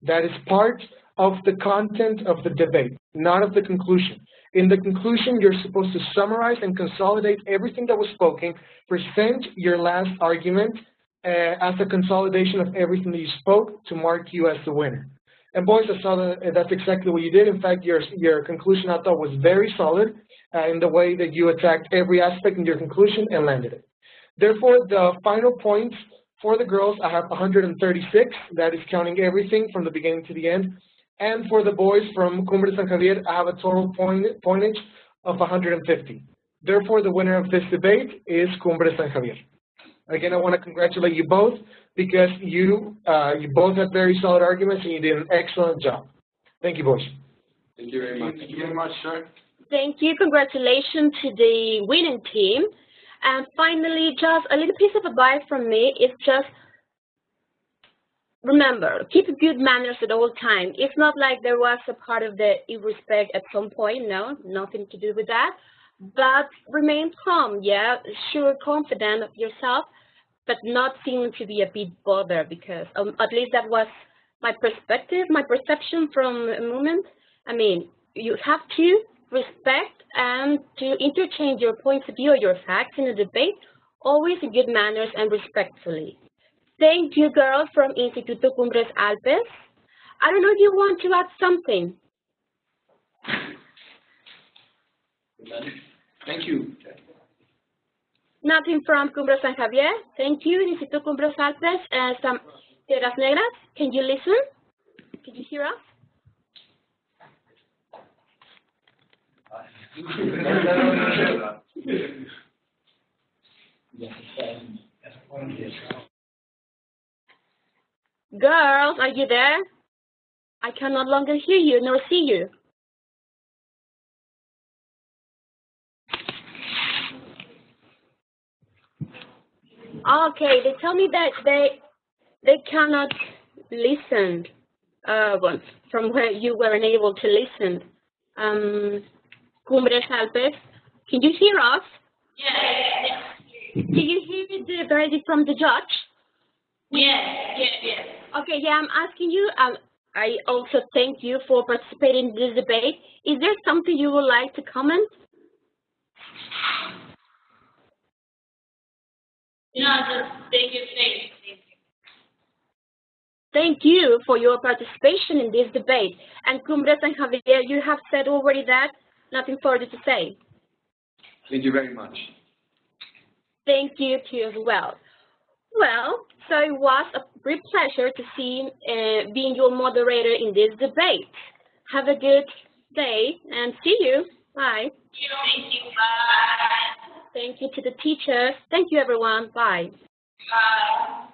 That is part of the content of the debate, not of the conclusion. In the conclusion, you're supposed to summarize and consolidate everything that was spoken, present your last argument as a consolidation of everything that you spoke to mark you as the winner. And boys, I saw that's exactly what you did. In fact, your conclusion I thought was very solid in the way that you attacked every aspect in your conclusion and landed it. Therefore, the final points for the girls, I have 136. That is counting everything from the beginning to the end. And for the boys from Cumbres San Javier, I have a total pointage of 150. Therefore, the winner of this debate is Cumbres San Javier. Again, I want to congratulate you both because you both had very solid arguments and you did an excellent job. Thank you, boys. Thank you very much. Thank you very much, sir. Thank you. Congratulations to the winning team. And finally, just a little piece of advice from me is just remember, keep good manners at all times. It's not like there was a part of the irrespect at some point. No, nothing to do with that. But remain calm, yeah, sure, confident of yourself, but not seeming to be a bit bothered because at least that was my perspective, my perception from a moment. I mean, you have to respect and to interchange your points of view or your facts in a debate, always in good manners and respectfully. Thank you, girls from Instituto Cumbres Alpes. I don't know if you want to add something. Thank you. Nothing from Cumbres San Javier. Thank you, Instituto Cumbres Alpes. Some Piedras Negras. Can you listen? Can you hear us? Girls, are you there? I can no longer hear you nor see you. Okay, they tell me that they cannot listen from where you weren't able to listen. Cumbres Alpes, can you hear us? Yes. Do you hear the verdict from the judge? Yes. Okay, yeah, I'm asking you, I also thank you for participating in this debate. Is there something you would like to comment? No, just thank you. Thank you for your participation in this debate. And Cumbres and Javier, you have said already that. Nothing further to say. Thank you very much. Thank you to you as well. Well, so it was a great pleasure to see being your moderator in this debate. Have a good day and see you. Bye. Thank you. Bye. Thank you to the teachers. Thank you, everyone. Bye. Bye.